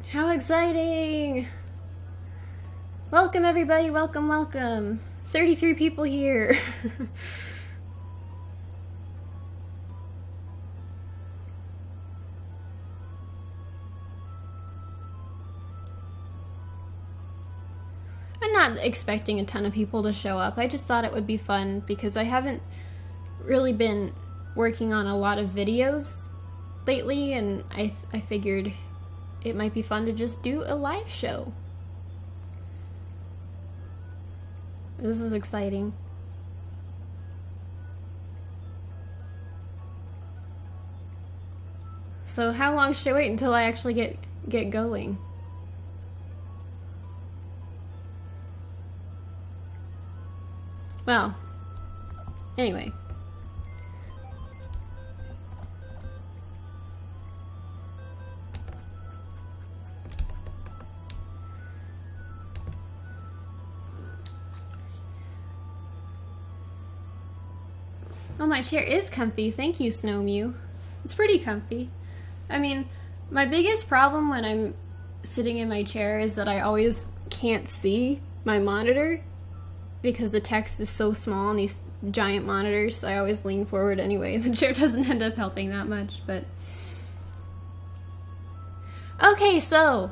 How exciting! Welcome everybody, welcome, welcome. 33 people here. I'm not expecting a ton of people to show up. I just thought it would be fun because I haven't really been working on a lot of videos lately, and I figured it might be fun to just do a live show. This is exciting. So how long should I wait until I actually get going? Well, anyway. Oh, my chair is comfy. Thank you, Snow Mew. It's pretty comfy. I mean, my biggest problem when I'm sitting in my chair is that I always can't see my monitor because the text is so small on these giant monitors. So I always lean forward anyway. The chair doesn't end up helping that much, but... Okay, so,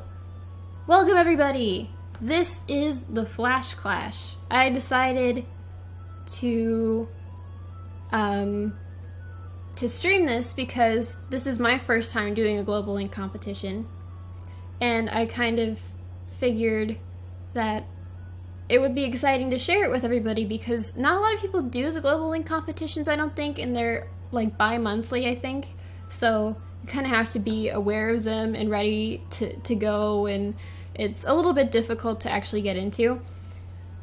welcome everybody. This is the Flash Clash. I decided to stream this because this is my first time doing a Global Link competition, and I kind of figured that it would be exciting to share it with everybody because not a lot of people do the Global Link competitions, I don't think, and they're like bi-monthly, I think, so you kind of have to be aware of them and ready to go, and it's a little bit difficult to actually get into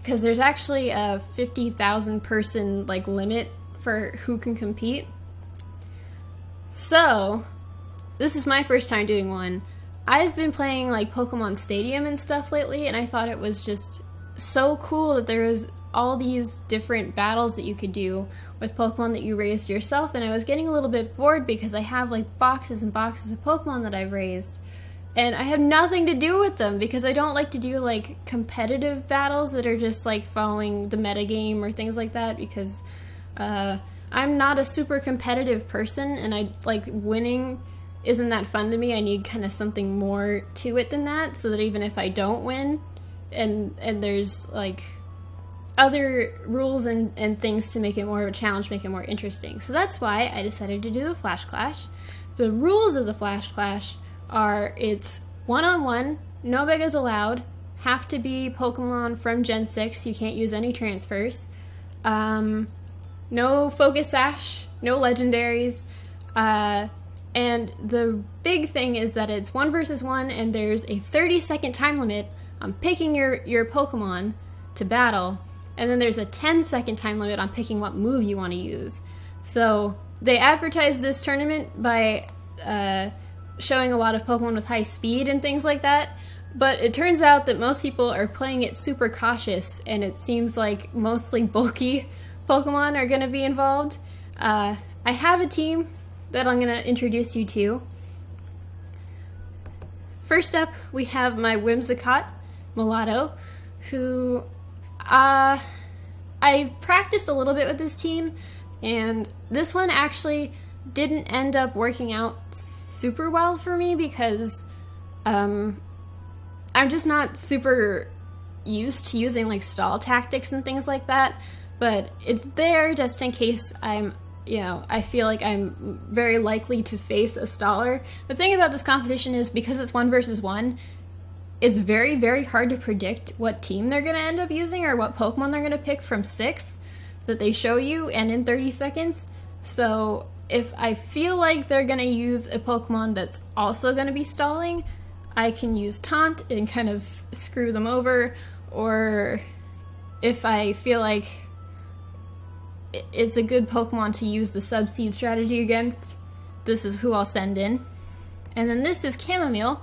because there's actually a 50,000 person like limit for who can compete. So, this is my first time doing one. I've been playing like Pokemon Stadium and stuff lately, and I thought it was just so cool that there was all these different battles that you could do with Pokemon that you raised yourself, and I was getting a little bit bored because I have like boxes and boxes of Pokemon that I've raised, and I have nothing to do with them because I don't like to do like competitive battles that are just like following the metagame or things like that because I'm not a super competitive person, and I like winning isn't that fun to me. I need kind of something more to it than that, so that even if I don't win, and there's like other rules and things to make it more of a challenge, make it more interesting. So that's why I decided to do the Flash Clash. The rules of the Flash Clash are it's one-on-one, no begas allowed, have to be Pokemon from Gen 6, you can't use any transfers, no Focus Sash, no legendaries, and the big thing is that it's 1 versus 1, and there's a 30-second time limit on picking your Pokemon to battle, and then there's a 10-second time limit on picking what move you want to use. So they advertised this tournament by showing a lot of Pokemon with high speed and things like that, but it turns out that most people are playing it super cautious, and it seems like mostly bulky Pokemon are going to be involved. I have a team that I'm going to introduce you to. First up, we have my Whimsicott Mulatto, who I practiced a little bit with this team, and this one actually didn't end up working out super well for me because I'm just not super used to using like stall tactics and things like that. But it's there just in case I feel like I'm very likely to face a staller. The thing about this competition is because it's 1 versus 1, it's very, very hard to predict what team they're going to end up using or what Pokemon they're going to pick from 6 that they show you and in 30 seconds. So if I feel like they're going to use a Pokemon that's also going to be stalling, I can use Taunt and kind of screw them over, or if I feel like it's a good Pokemon to use the Subseed strategy against, this is who I'll send in. And then this is Chamomile,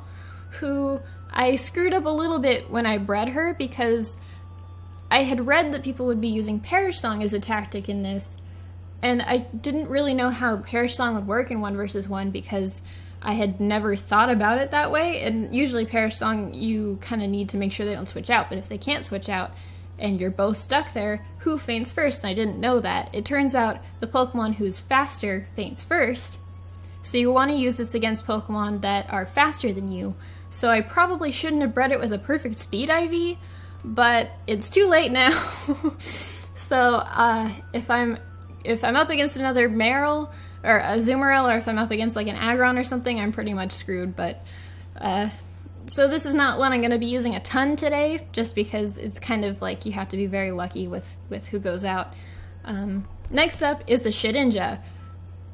who I screwed up a little bit when I bred her because I had read that people would be using Perish Song as a tactic in this, And I didn't really know how Perish Song would work in 1 versus 1 because I had never thought about it that way. And usually Perish Song, you kind of need to make sure they don't switch out. But if they can't switch out and you're both stuck there, who faints first? And I didn't know that. It turns out the Pokemon who's faster faints first. So you want to use this against Pokemon that are faster than you. So I probably shouldn't have bred it with a perfect speed IV, but it's too late now. So if I'm up against another Marill or a Azumarill, or if I'm up against like an Aggron or something, I'm pretty much screwed. But so this is not one I'm going to be using a ton today, just because it's kind of like you have to be very lucky with who goes out. Next up is a Shedinja.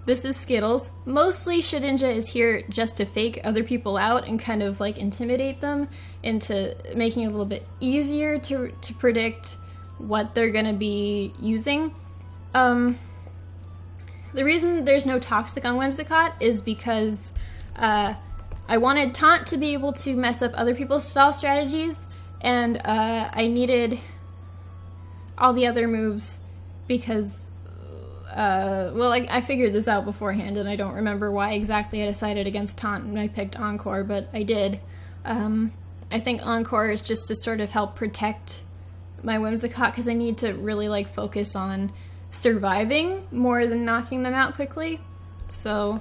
This is Skittles. Mostly Shedinja is here just to fake other people out and kind of like intimidate them into making it a little bit easier to predict what they're going to be using. The reason there's no Toxic on Whimsicott is because I wanted Taunt to be able to mess up other people's stall strategies, and I needed all the other moves because well, I figured this out beforehand, and I don't remember why exactly I decided against Taunt and I picked Encore, but I did. I think Encore is just to sort of help protect my Whimsicott, because I need to really like focus on surviving more than knocking them out quickly. So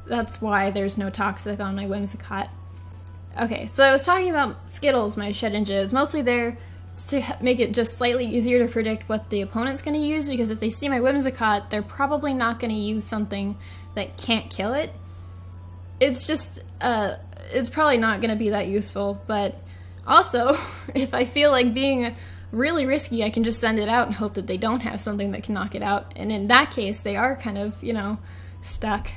that's why there's no Toxic on my Whimsicott. Okay, so I was talking about Skittles, my Shedinja is mostly there to make it just slightly easier to predict what the opponent's going to use, because if they see my Whimsicott, they're probably not going to use something that can't kill it. It's just, it's probably not going to be that useful, but also, if I feel like being really risky, I can just send it out and hope that they don't have something that can knock it out, and in that case, they are kind of, you know, stuck.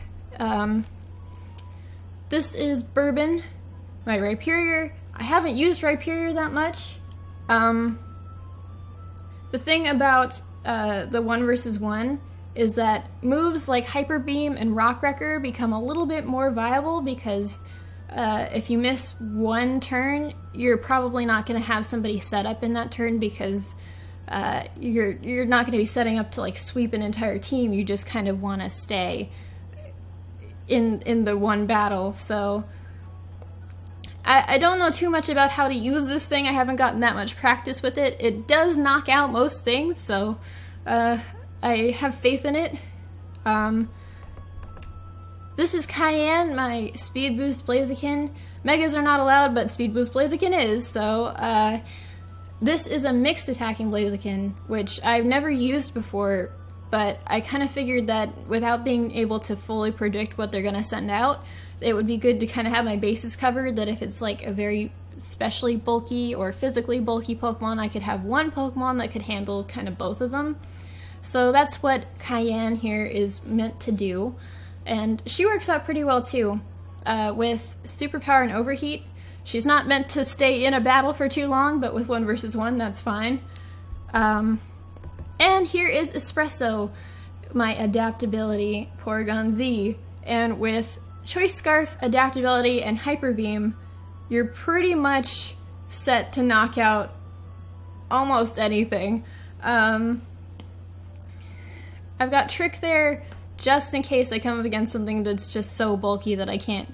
This is Bourbon, my Rhyperior. I haven't used Rhyperior that much. The thing about the 1 versus 1 is that moves like Hyper Beam and Rock Wrecker become a little bit more viable, because if you miss one turn, you're probably not going to have somebody set up in that turn, because you're not going to be setting up to like sweep an entire team. You just kind of want to stay in the one battle. So I don't know too much about how to use this thing. I haven't gotten that much practice with it. It does knock out most things, so I have faith in it. This is Cayenne, my Speed Boost Blaziken. Megas are not allowed, but Speed Boost Blaziken is, so this is a mixed attacking Blaziken, which I've never used before, but I kind of figured that without being able to fully predict what they're going to send out, it would be good to kind of have my bases covered, that if it's like a very specially bulky or physically bulky Pokemon, I could have one Pokemon that could handle kind of both of them. So that's what Cayenne here is meant to do, and she works out pretty well too. With Superpower and Overheat, she's not meant to stay in a battle for too long, but with 1 versus 1, that's fine. And here is Espresso, my Adaptability Porygon Z, and with Choice Scarf, Adaptability, and Hyper Beam, you're pretty much set to knock out almost anything. I've got Trick there just in case I come up against something that's just so bulky that I can't,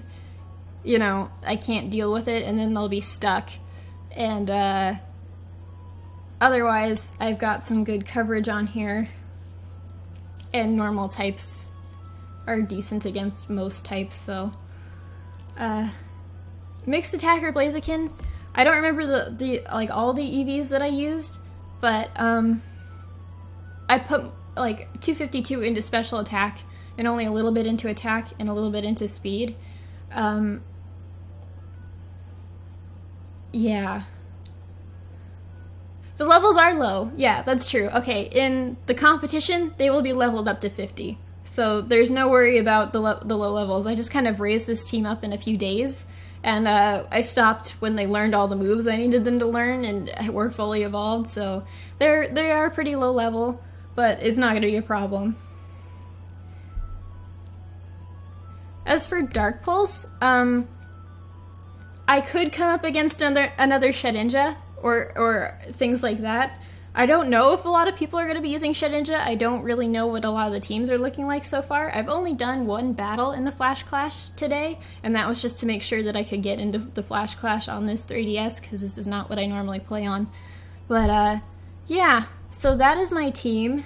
you know, I can't deal with it, and then they'll be stuck. And otherwise, I've got some good coverage on here, and normal types are decent against most types, so Mixed Attacker Blaziken, I don't remember the like all the EVs that I used, but I put like 252 into special attack and only a little bit into attack and a little bit into speed. Yeah. The levels are low. Yeah, that's true. Okay, in the competition, they will be leveled up to 50. So there's no worry about the low levels. I just kind of raised this team up in a few days, and I stopped when they learned all the moves I needed them to learn and were fully evolved, so they are pretty low level, but it's not going to be a problem. As for Dark Pulse, I could come up against another Shedinja or things like that, I don't know if a lot of people are going to be using Shedinja. I don't really know what a lot of the teams are looking like so far. I've only done one battle in the Flash Clash today, and that was just to make sure that I could get into the Flash Clash on this 3DS, because this is not what I normally play on. But, yeah, so that is my team.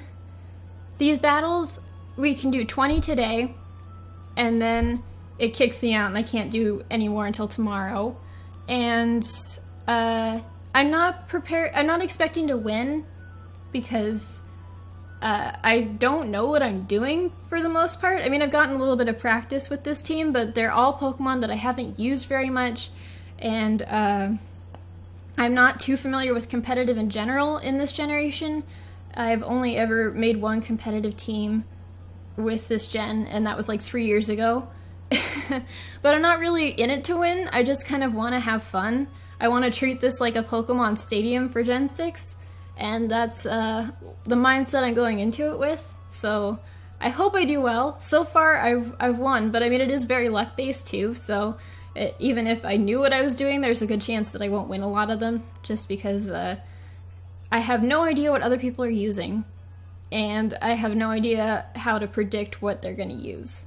These battles, we can do 20 today, and then it kicks me out and I can't do any more until tomorrow. And, I'm not expecting to win, because I don't know what I'm doing for the most part. I mean, I've gotten a little bit of practice with this team, but they're all Pokemon that I haven't used very much, and I'm not too familiar with competitive in general in this generation. I've only ever made one competitive team with this gen, and that was like 3 years ago. But I'm not really in it to win. I just kind of want to have fun. I want to treat this like a Pokemon Stadium for Gen 6, and that's the mindset I'm going into it with. So I hope I do well. So far I've won, but I mean, it is very luck-based too, so even if I knew what I was doing, there's a good chance that I won't win a lot of them, just because I have no idea what other people are using, and I have no idea how to predict what they're going to use.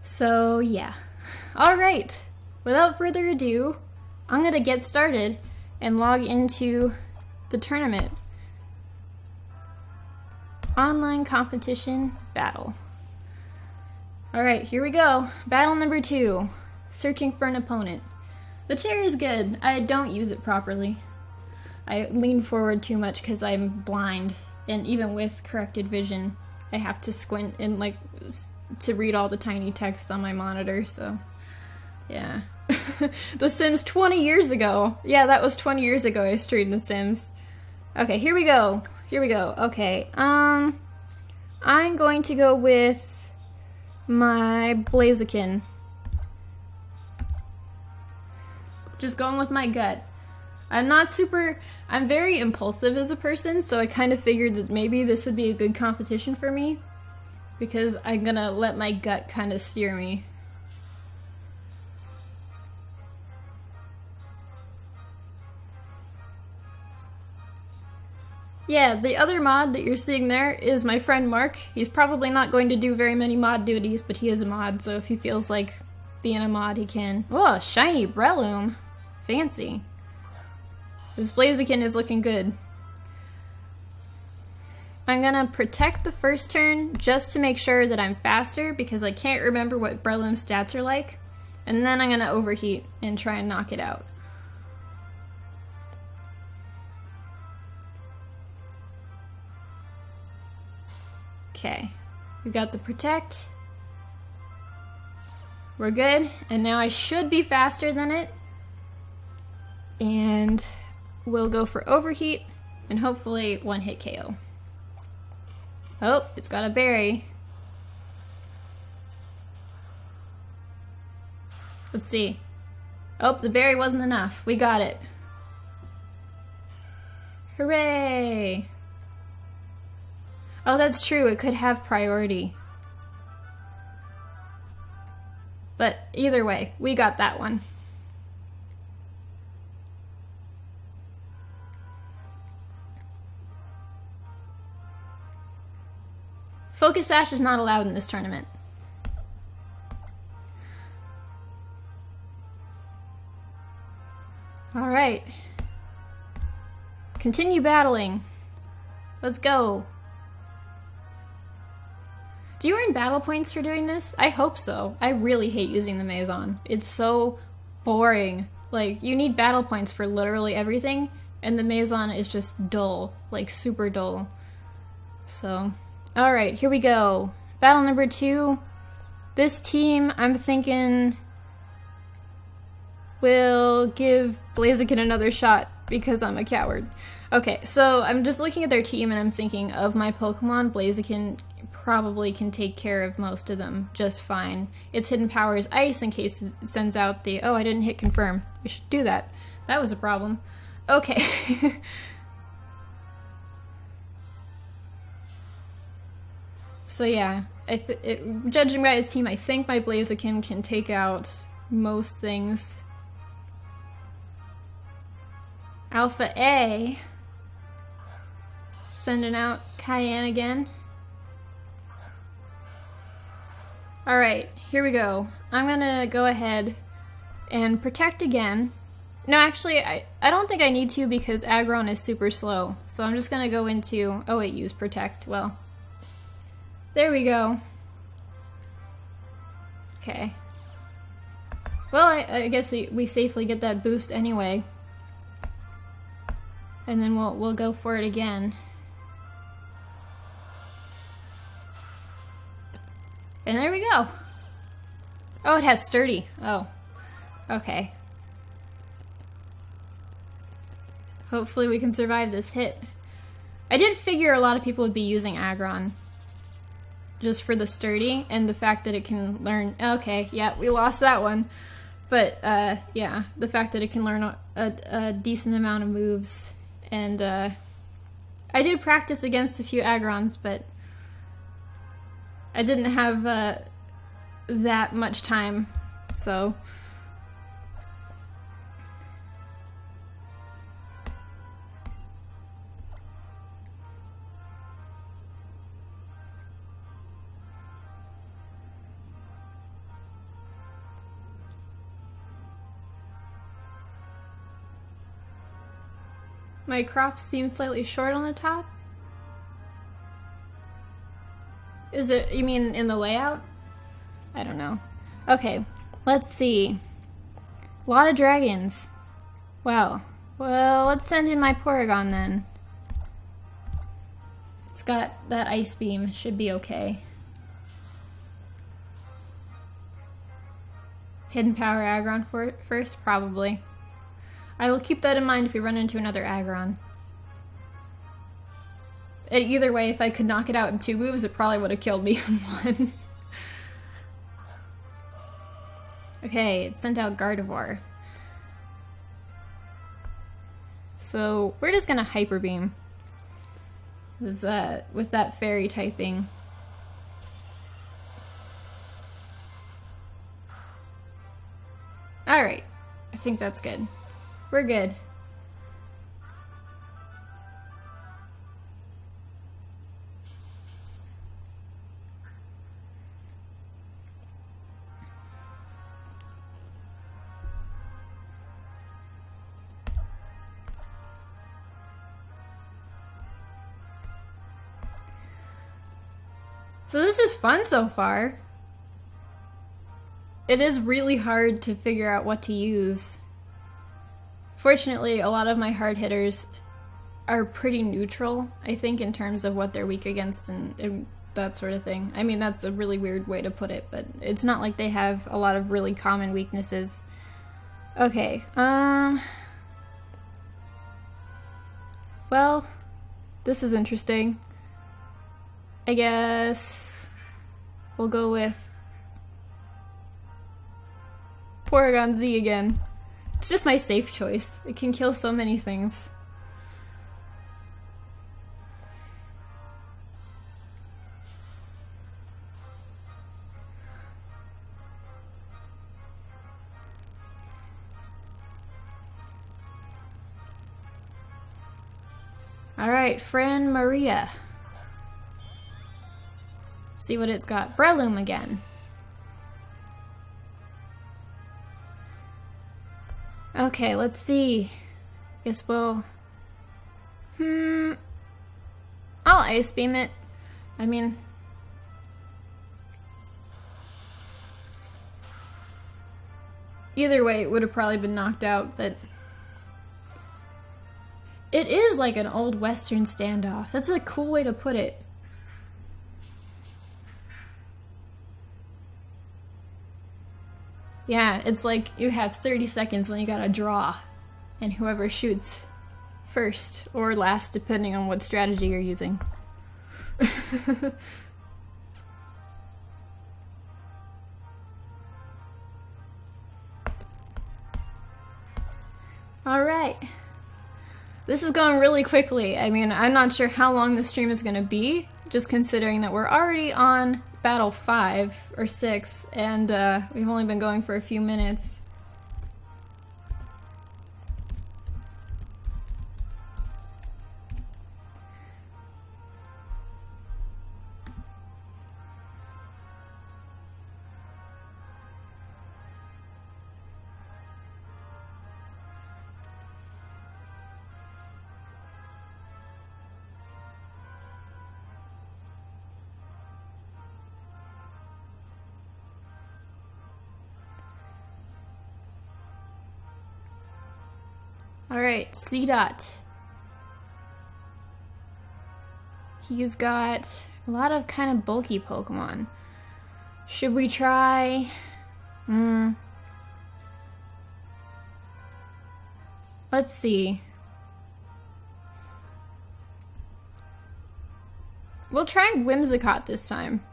So yeah. Alright, without further ado, I'm going to get started and log into the tournament. Online competition battle. Alright, here we go. Battle number 2. Searching for an opponent. The chair is good. I don't use it properly. I lean forward too much because I'm blind, and even with corrected vision, I have to squint and to read all the tiny text on my monitor, so yeah. The Sims 20 years ago. Yeah, that was 20 years ago I streamed The Sims. Okay, here we go. Okay, I'm going to go with my Blaziken. Just going with my gut. I'm very impulsive as a person, so I kind of figured that maybe this would be a good competition for me, because I'm gonna let my gut kind of steer me. Yeah, the other mod that you're seeing there is my friend Mark. He's probably not going to do very many mod duties, but he is a mod, so if he feels like being a mod, he can. Oh, shiny Breloom. Fancy. This Blaziken is looking good. I'm gonna protect the first turn just to make sure that I'm faster, because I can't remember what Breloom's stats are like. And then I'm gonna overheat and try and knock it out. Okay, we got the protect. We're good, and now I should be faster than it. And we'll go for overheat, and hopefully one hit KO. Oh, it's got a berry. Let's see. Oh, the berry wasn't enough. We got it. Hooray! Oh, that's true. It could have priority. But either way, we got that one. Focus Sash is not allowed in this tournament. Alright. Continue battling. Let's go. Do you earn battle points for doing this? I hope so. I really hate using the Maison. It's so boring. Like, you need battle points for literally everything, and the Maison is just dull. Like, super dull. So, alright, here we go. Battle number 2. This team, I'm thinking, will give Blaziken another shot because I'm a coward. Okay, so I'm just looking at their team and I'm thinking, of my Pokemon, Blaziken probably can take care of most of them just fine. Its hidden power is ice in case it sends out the... Oh, I didn't hit confirm. We should do that. That was a problem. Okay. So yeah, judging by his team, I think my Blaziken can take out most things. Alpha A. Sending out Cayenne again. Alright, here we go. I'm gonna go ahead and protect again. No, actually, I don't think I need to because Aggron is super slow. So I'm just gonna go into... Oh wait, use protect. Well, there we go. Okay. Well, I guess we safely get that boost anyway. And then we'll go for it again. And there we go. Oh, it has sturdy. Oh. Okay. Hopefully we can survive this hit. I did figure a lot of people would be using Aggron. Just for the sturdy and the fact that it can learn... Okay, yeah, we lost that one. But, yeah, the fact that it can learn a decent amount of moves. And, I did practice against a few Aggrons, but I didn't have, that much time, so... My crop seems slightly short on the top. Is it, you mean in the layout? I don't know. Okay, let's see. A lot of dragons. Wow. Well, let's send in my Porygon then. It's got that ice beam, should be okay. Hidden power Aggron first? Probably. I will keep that in mind if we run into another Aggron. Either way, if I could knock it out in 2 moves, it probably would have killed me in 1. Okay, it sent out Gardevoir. So, we're just gonna Hyper Beam. With that fairy typing. Alright, I think that's good. We're good. So this is fun so far. It is really hard to figure out what to use. Fortunately, a lot of my hard hitters are pretty neutral, I think, in terms of what they're weak against and that sort of thing. I mean, that's a really weird way to put it, but it's not like they have a lot of really common weaknesses. Okay, well, this is interesting. I guess we'll go with Porygon Z again. It's just my safe choice. It can kill so many things. Alright, friend Maria. Let's see what it's got. Breloom again. Okay, let's see. Guess we'll... I'll Ice Beam it. I mean... Either way, it would have probably been knocked out, but... It is like an old Western standoff. That's a cool way to put it. Yeah, it's like you have 30 seconds and you gotta draw. And whoever shoots first or last, depending on what strategy you're using. Alright. This is going really quickly. I mean, I'm not sure how long the stream is gonna be, just considering that we're already on Battle 5 or 6, and we've only been going for a few minutes. Alright, C dot. He's got a lot of kind of bulky Pokemon. Should we try... Let's see. We'll try Whimsicott this time.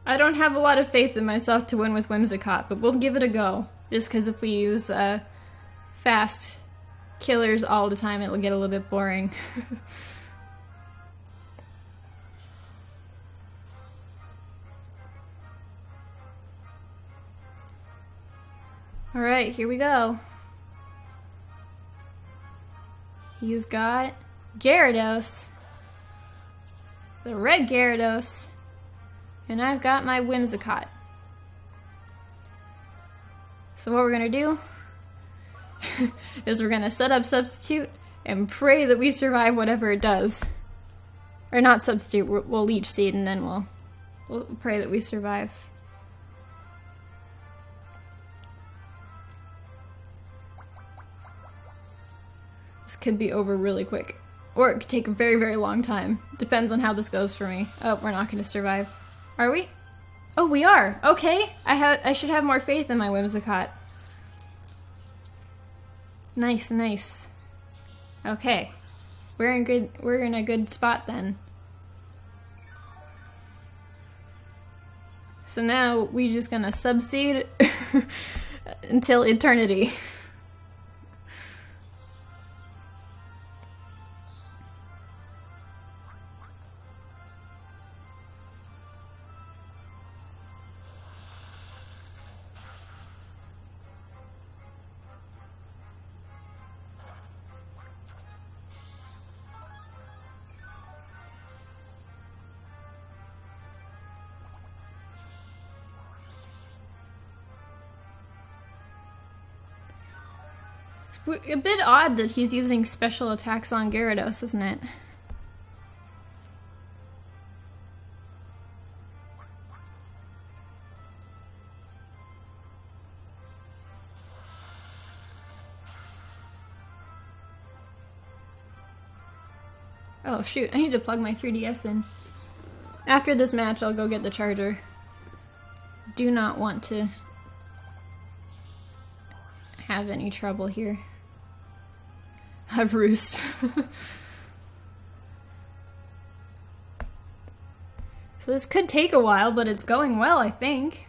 I don't have a lot of faith in myself to win with Whimsicott, but we'll give it a go. Just because if we use fast killers all the time, it'll get a little bit boring. Alright, here we go. He's got Gyarados. The red Gyarados. And I've got my Whimsicott. So what we're gonna do is we're gonna set up Substitute and pray that we survive whatever it does. Or not Substitute, we'll Leech Seed and then we'll pray that we survive. This could be over really quick. Or it could take a very, very long time. Depends on how this goes for me. Oh, we're not gonna survive. Are we? Oh, we are! Okay! I should have more faith in my Whimsicott. Nice, nice. Okay. We're in a good spot then. So now we just gonna subseed until eternity. It's a bit odd that he's using special attacks on Gyarados, isn't it? Oh shoot, I need to plug my 3DS in. After this match, I'll go get the charger. Do not want to have any trouble here. I've roost. So this could take a while, but it's going well, I think.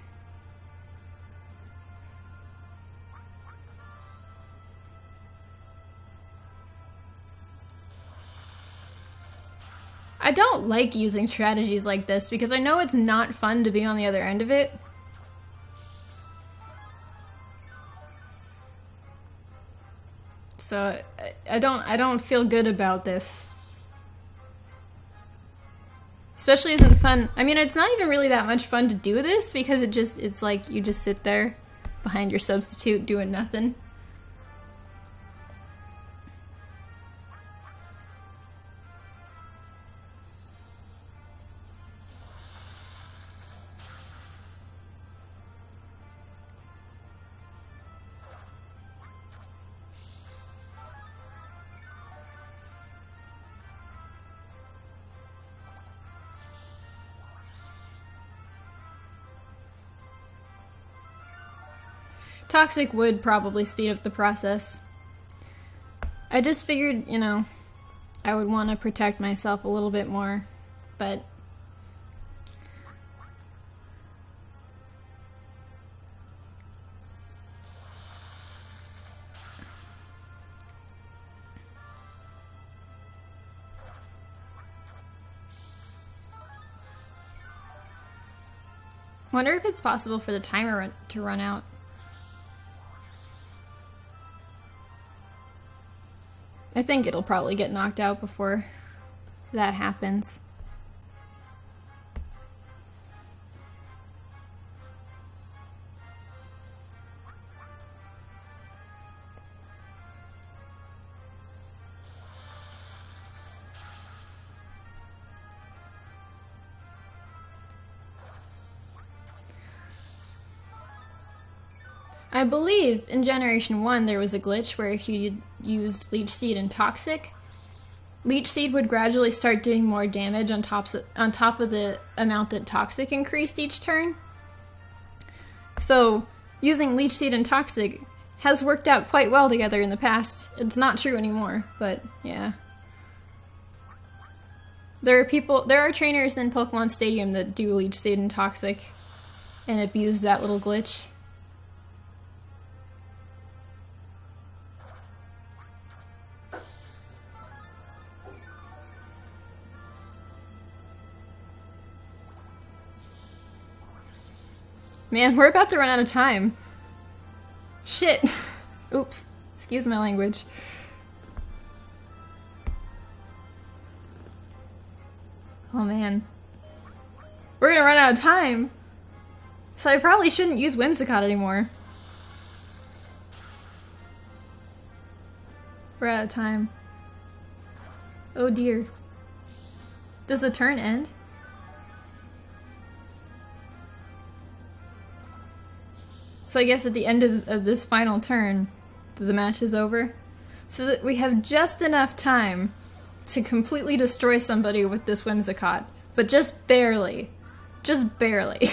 I don't like using strategies like this because I know it's not fun to be on the other end of it. So I don't feel good about this. Especially isn't fun. I mean, it's not even really that much fun to do this because it's like you just sit there behind your substitute doing nothing. Toxic would probably speed up the process. I just figured, you know, I would want to protect myself a little bit more, but... Wonder if it's possible for the timer to run out. I think it'll probably get knocked out before that happens. I believe in Generation 1 there was a glitch where if you used Leech Seed and Toxic, Leech Seed would gradually start doing more damage on top of the amount that Toxic increased each turn. So, using Leech Seed and Toxic has worked out quite well together in the past. It's not true anymore, but yeah. There are trainers in Pokemon Stadium that do Leech Seed and Toxic and abuse that little glitch. Man, we're about to run out of time. Shit. Oops. Excuse my language. Oh man. We're gonna run out of time. So I probably shouldn't use Whimsicott anymore. We're out of time. Oh dear. Does the turn end? So I guess at the end of this final turn, the match is over. So that we have just enough time to completely destroy somebody with this Whimsicott. But just barely. Just barely.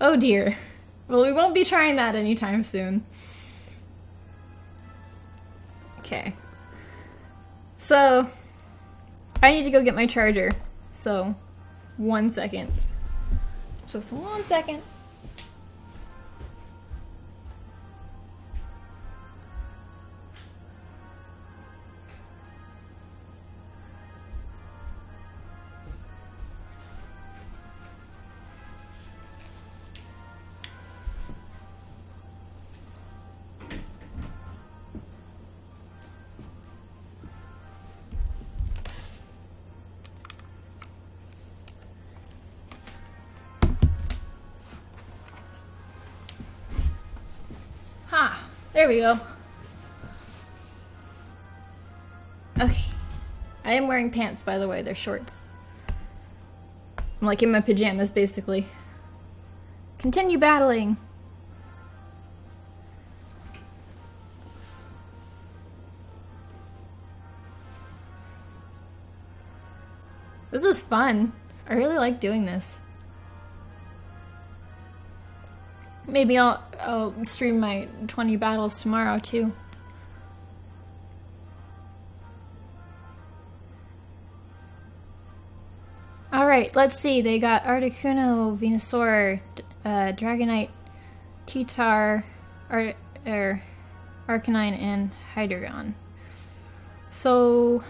Oh dear. Well, we won't be trying that anytime soon. Okay. So, I need to go get my charger. So, 1 second. Just 1 second. There we go. Okay. I am wearing pants, by the way. They're shorts. I'm like in my pajamas, basically. Continue battling. This is fun. I really like doing this. Maybe I'll stream my 20 battles tomorrow too. Alright, let's see. They got Articuno, Venusaur, Dragonite, T-Tar, Arcanine, and Hydreigon. So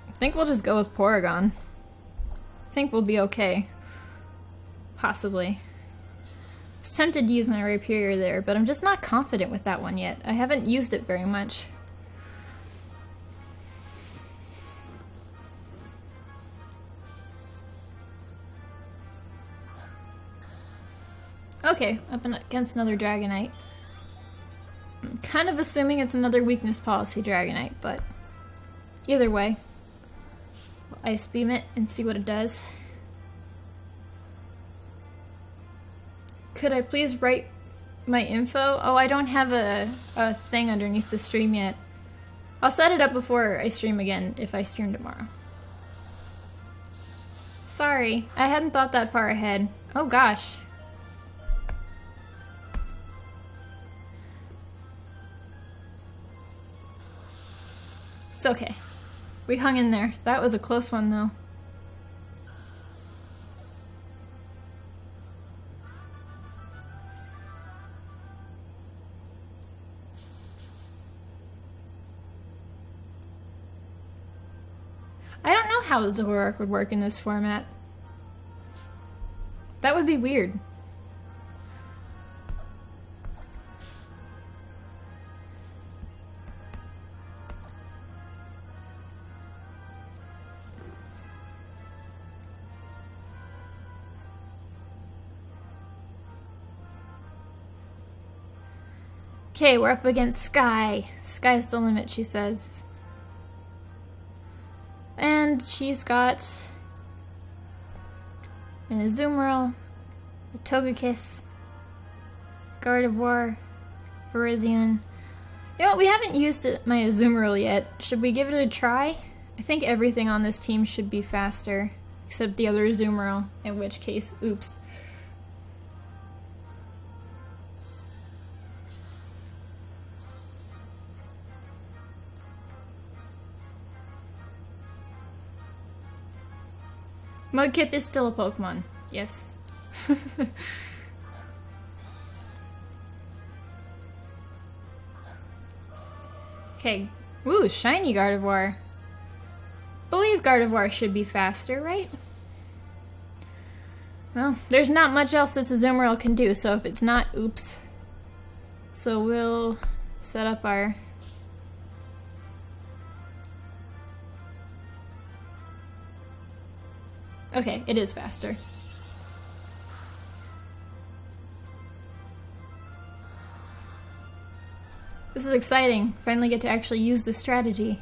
I think we'll just go with Porygon. I think we'll be okay. Possibly. I was tempted to use my Rhyperior there, but I'm just not confident with that one yet. I haven't used it very much. Okay, up against another Dragonite. I'm kind of assuming it's another weakness policy Dragonite, but either way. We'll Ice Beam it and see what it does. Could I please write my info? Oh, I don't have a thing underneath the stream yet. I'll set it up before I stream again, if I stream tomorrow. Sorry, I hadn't thought that far ahead. Oh gosh. It's okay. We hung in there. That was a close one, though. I don't know how Zoroark would work in this format. That would be weird. Okay, we're up against Sky. Sky's the limit, she says. And she's got an Azumarill, a Togekiss, Gardevoir, Virizion. You know what, we haven't used my Azumarill yet. Should we give it a try? I think everything on this team should be faster, except the other Azumarill, in which case, oops. Mudkip is still a Pokemon, yes. Okay, woo, shiny Gardevoir. Believe Gardevoir should be faster, right? Well, there's not much else this Azumarill can do, so if it's not, oops. So we'll set up our... Okay, it is faster. This is exciting. Finally get to actually use this strategy.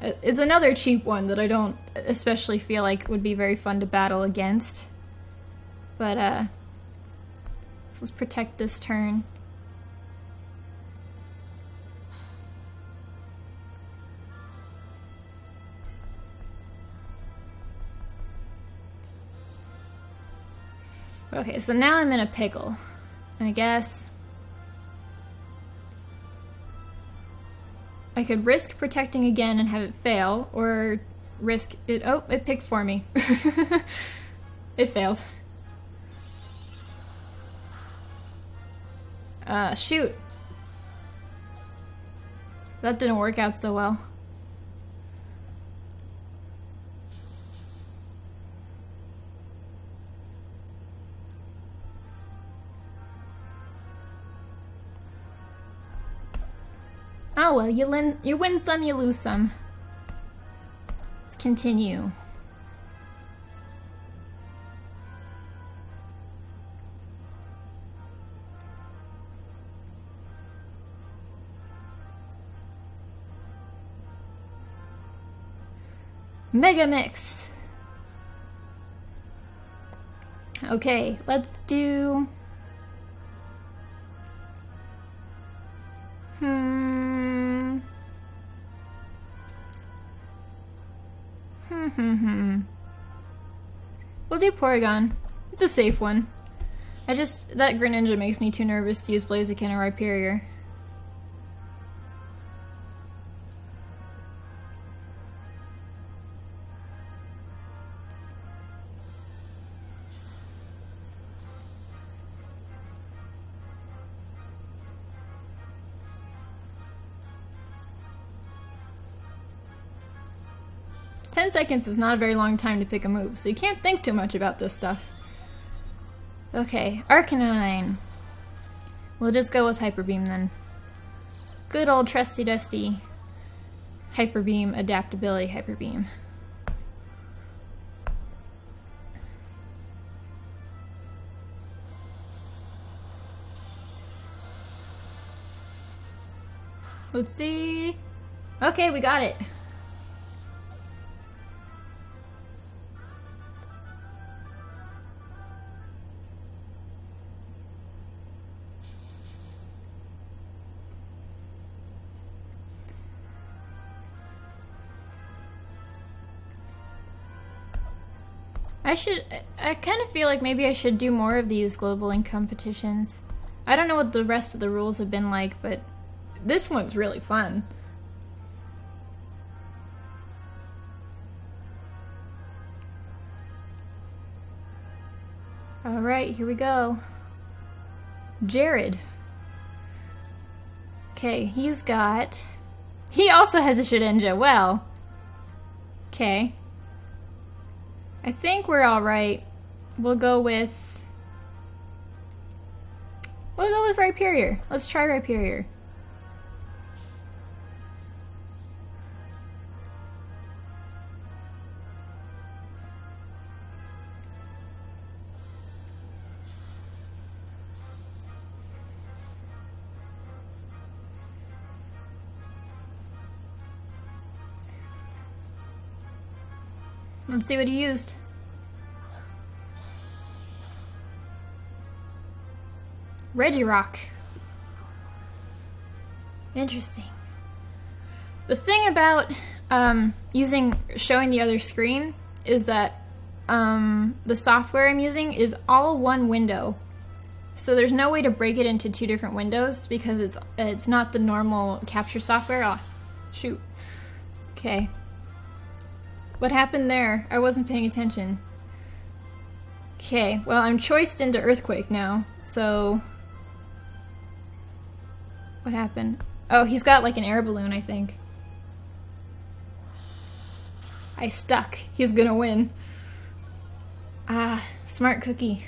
It's another cheap one that I don't especially feel like would be very fun to battle against. But, so let's protect this turn. Okay, so now I'm in a pickle, I guess. I could risk protecting again and have it fail, or risk it... Oh, it picked for me. It failed. Shoot. That didn't work out so well. Oh well, you win some, you lose some. Let's continue. Mega Mix. Okay, let's do... We'll do Porygon. It's a safe one. That Greninja makes me too nervous to use Blaziken or Rhyperior. Ten seconds is not a very long time to pick a move, so you can't think too much about this stuff. Okay, Arcanine. We'll just go with Hyper Beam then. Good old trusty dusty Hyper Beam adaptability Hyper Beam. Let's see. Okay, we got it. I kind of feel like maybe I should do more of these Global Link competitions. I don't know what the rest of the rules have been like, but this one's really fun. Alright, here we go. Jared. Okay, he also has a Shedinja. Well. Okay. I think we're alright. We'll go with Rhyperior. Let's try Rhyperior. Let's see what he used. Regirock. Interesting. The thing about showing the other screen is that the software I'm using is all one window. So there's no way to break it into two different windows because it's not the normal capture software. Oh, shoot. Okay. What happened there? I wasn't paying attention. Okay, well I'm choiced into Earthquake now, so... What happened? Oh, he's got like an air balloon, I think. I stuck. He's gonna win. Ah, smart cookie.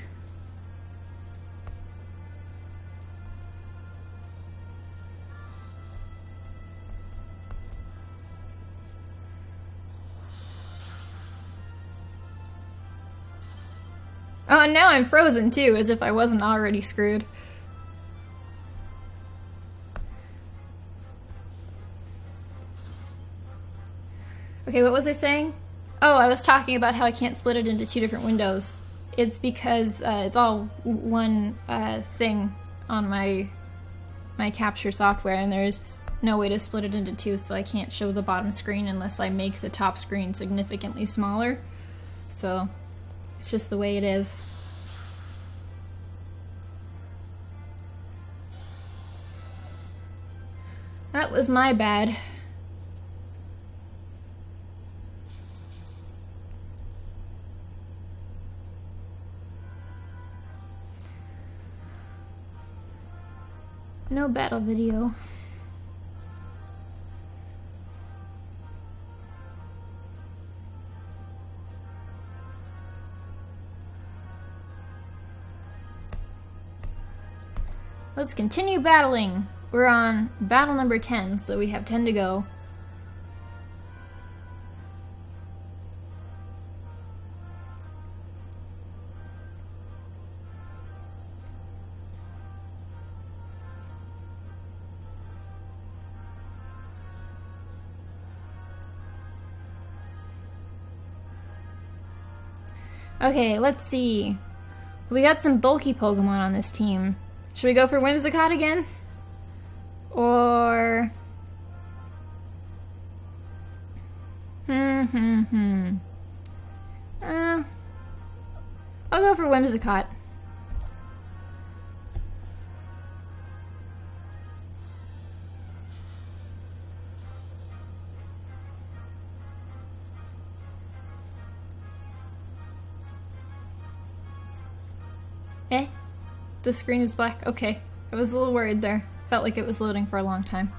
Oh, and now I'm frozen too, as if I wasn't already screwed. Okay, what was I saying? Oh, I was talking about how I can't split it into two different windows. It's because it's all one thing on my capture software, and there's no way to split it into two, so I can't show the bottom screen unless I make the top screen significantly smaller. So... it's just the way it is. That was my bad. No battle video. Let's continue battling. We're on battle number 10, so we have 10 to go. Okay, let's see. We got some bulky Pokemon on this team. Should we go for Whimsicott again? Or... I'll go for Whimsicott. Eh? The screen is black. Okay. I was a little worried there. Felt like it was loading for a long time.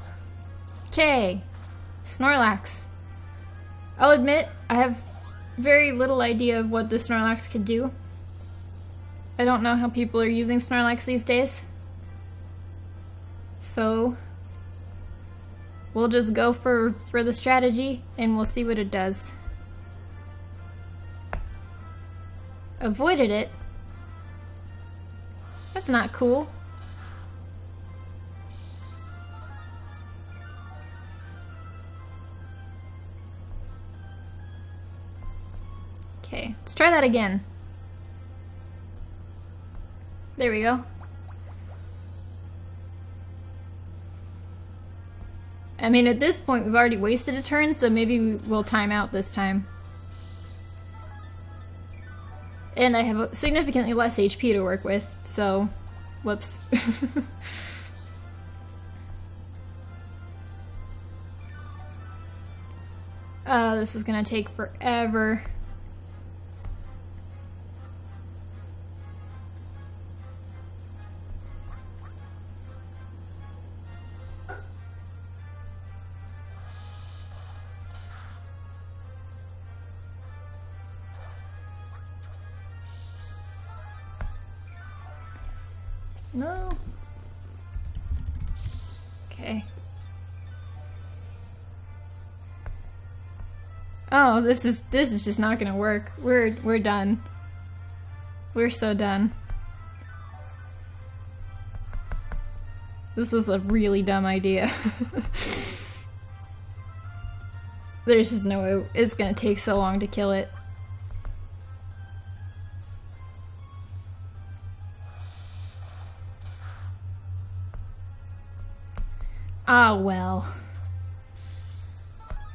Okay. Snorlax. I'll admit, I have very little idea of what the Snorlax could do. I don't know how people are using Snorlax these days. So, we'll just go for the strategy, and we'll see what it does. Avoided it? That's not cool. Okay, let's try that again. There we go. I mean, at this point, we've already wasted a turn, so maybe we'll time out this time. And I have significantly less HP to work with, so... whoops. This is gonna take forever. No. Okay. Oh, this is just not gonna work. We're done. We're so done. This was a really dumb idea. There's just no way it's gonna take so long to kill it. Ah, well.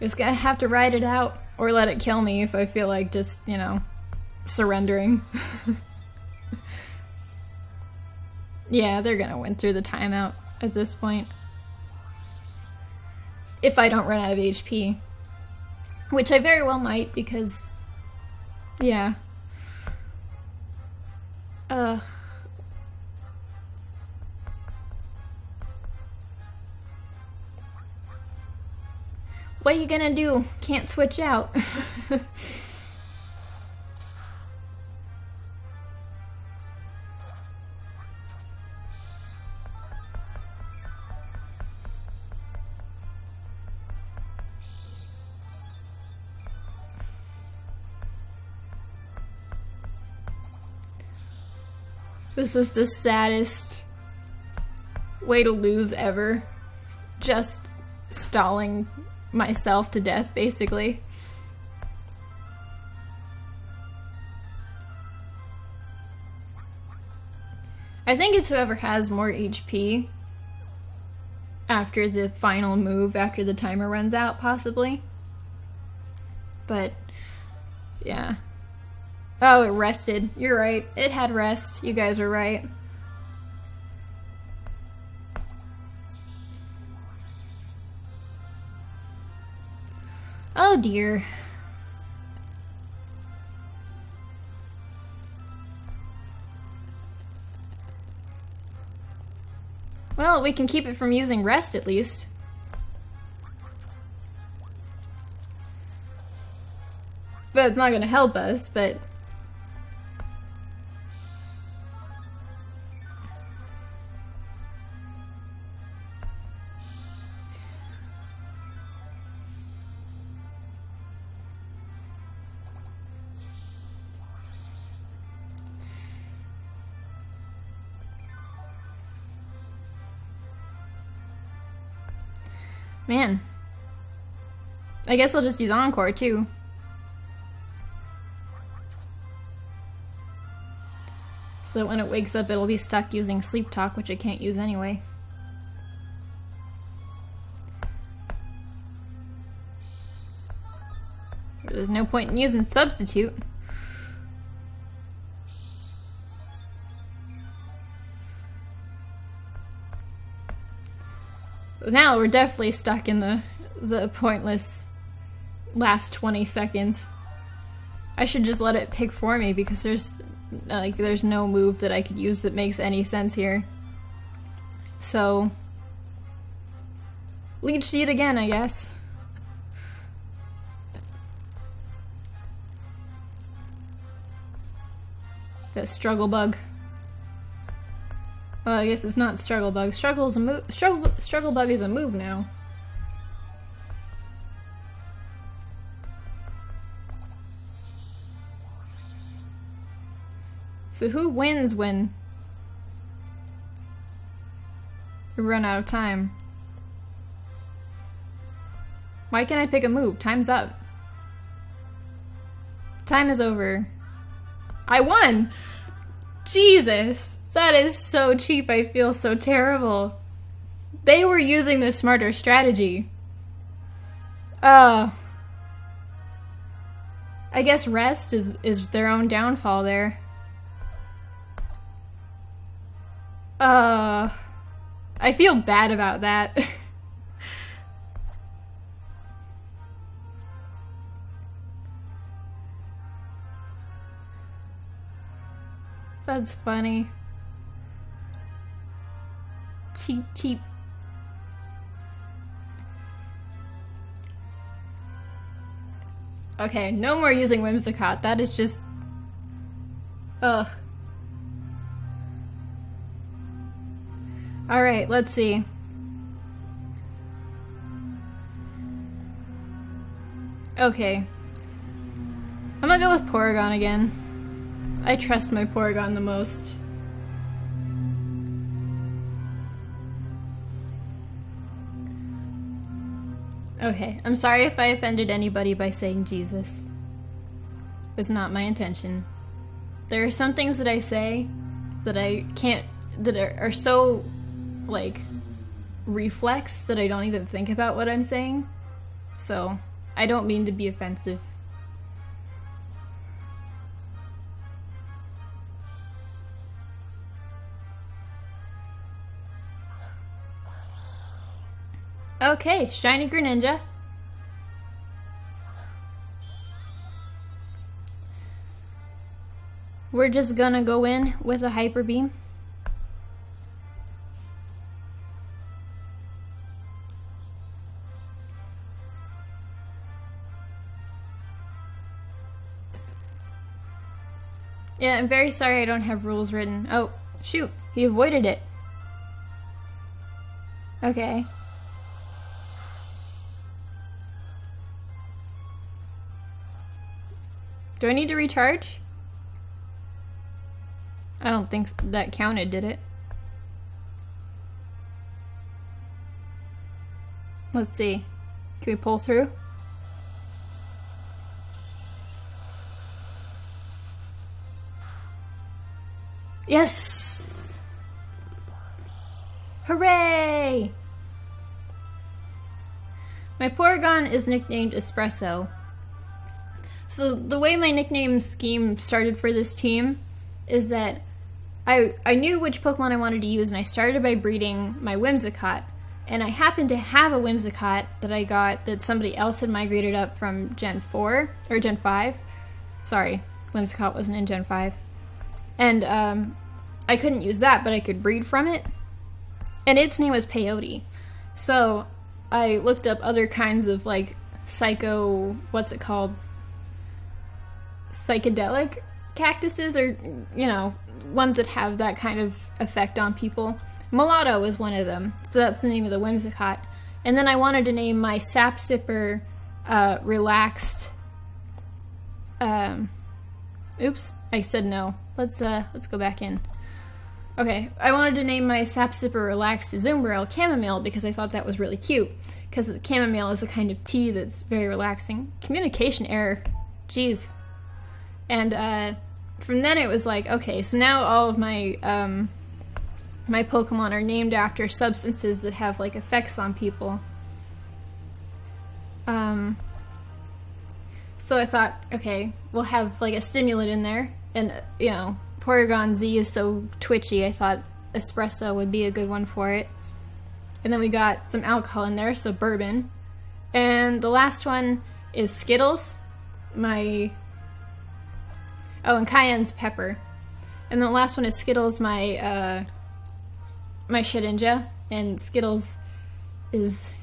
Just gonna have to ride it out, or let it kill me if I feel like just, you know, surrendering. Yeah, they're gonna win through the timeout at this point. If I don't run out of HP. Which I very well might, because... yeah. What are you gonna do? Can't switch out. This is the saddest way to lose ever. Just stalling myself to death, basically. I think it's whoever has more HP after the final move, after the timer runs out, possibly. But, yeah. Oh, it rested. You're right. It had rest. You guys are right. Oh dear. Well, we can keep it from using rest at least. But it's not gonna help us, but... man. I guess I'll just use Encore, too. So that when it wakes up, it'll be stuck using Sleep Talk, which I can't use anyway. There's no point in using Substitute. Now we're definitely stuck in the pointless last 20 seconds. I should just let it pick for me because there's no move that I could use that makes any sense here. So, Leech Seed again, I guess. That Struggle Bug. Well, I guess it's not Struggle Bug. Struggle Bug is a move now. So who wins when we run out of time? Why can't I pick a move? Time's up. Time is over. I won! Jesus! That is so cheap, I feel so terrible. They were using the smarter strategy. I guess rest is their own downfall there. I feel bad about that. That's funny. Cheap. Okay, no more using Whimsicott. That is just... ugh. Alright, let's see. Okay. I'm gonna go with Porygon again. I trust my Porygon the most. Okay, I'm sorry if I offended anybody by saying Jesus. It's not my intention. There are some things that I say that I can't, that are so, like, reflex that I don't even think about what I'm saying. So, I don't mean to be offensive. Okay, shiny Greninja. We're just gonna go in with a Hyper Beam. Yeah, I'm very sorry I don't have rules written. Oh, shoot, he avoided it. Okay. Do I need to recharge? I don't think that counted, did it? Let's see. Can we pull through? Yes! Hooray! My Porygon is nicknamed Espresso. So the way my nickname scheme started for this team is that I knew which Pokemon I wanted to use, and I started by breeding my Whimsicott. And I happened to have a Whimsicott that I got that somebody else had migrated up from Gen 4, or Gen 5. Sorry, Whimsicott wasn't in Gen 5. And I couldn't use that, but I could breed from it. And its name was Peyote. So I looked up other kinds of, like, what's it called? Psychedelic cactuses, or, you know, ones that have that kind of effect on people. Mulatto was one of them, so that's the name of the Whimsicott. And then I wanted to name my Sap Sipper Relaxed. Oops, I said no. Let's go back in. Okay, I wanted to name my Sap Sipper Relaxed Zumbrel Chamomile because I thought that was really cute. Because chamomile is a kind of tea that's very relaxing. Communication error. Jeez. And from then it was like, okay, so now all of my my Pokemon are named after substances that have, like, effects on people. So I thought, okay, we'll have, like, a stimulant in there. And, you know, Porygon Z is so twitchy, I thought espresso would be a good one for it. And then we got some alcohol in there, so bourbon. And the last one is Skittles. Oh, and cayenne's pepper. And the last one is Skittles, my Shedinja. And Skittles is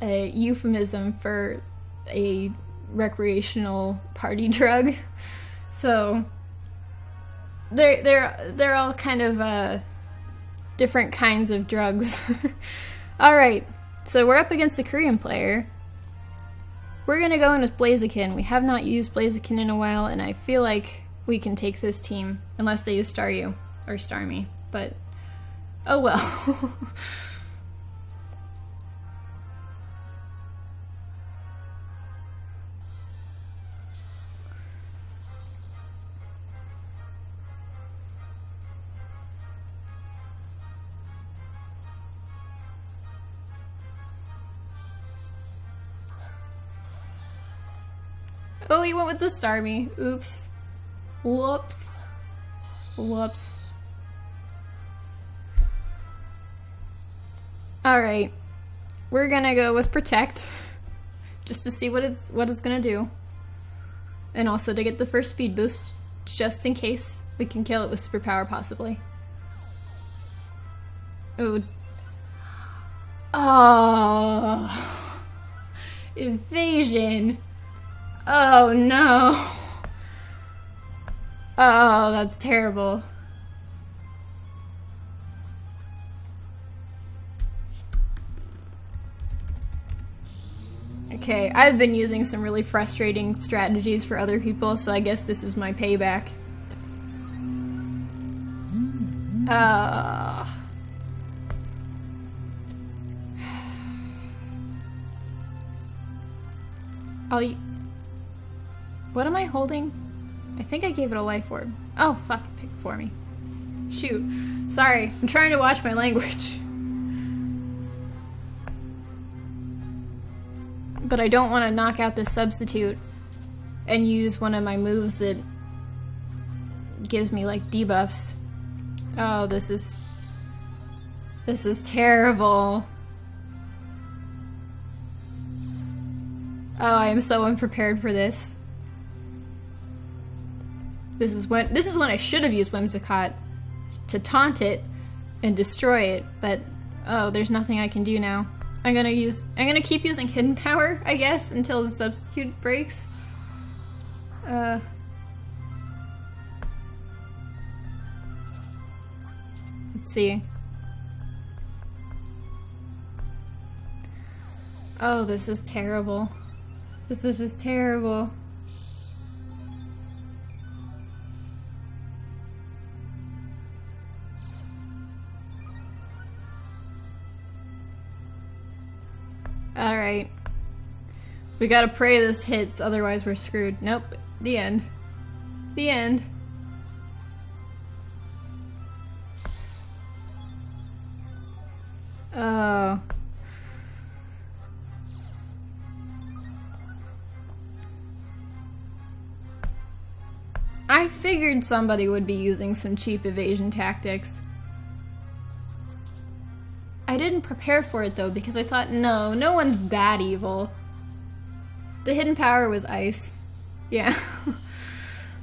a euphemism for a recreational party drug. So they're all kind of different kinds of drugs. Alright, so we're up against a Korean player. We're gonna go in with Blaziken. We have not used Blaziken in a while, and I feel like we can take this team, unless they use Staryu, or Starmie, but oh well. Oh, he went with the Starmie. Oops. Whoops. Whoops. Alright. We're gonna go with Protect. Just to see what it's gonna do. And also to get the first speed boost, just in case we can kill it with Superpower, possibly. Ooh. Oh. Evasion. Oh no. Oh, that's terrible. Okay, I've been using some really frustrating strategies for other people, so I guess this is my payback. What am I holding? I think I gave it a life orb. Oh, fuck, it picked for me. Shoot. Sorry, I'm trying to watch my language. But I don't want to knock out this substitute and use one of my moves that gives me like debuffs. Oh, this is terrible. Oh, I am so unprepared for this. This is when I should have used Whimsicott to taunt it and destroy it, but oh, there's nothing I can do now. I'm gonna keep using hidden power, I guess, until the substitute breaks. Let's see. Oh, this is terrible. This is just terrible. Alright. We gotta pray this hits, otherwise we're screwed. Nope. The end. The end. Oh. I figured somebody would be using some cheap evasion tactics. I didn't prepare for it though, because I thought, no one's that evil. The hidden power was ice. Yeah.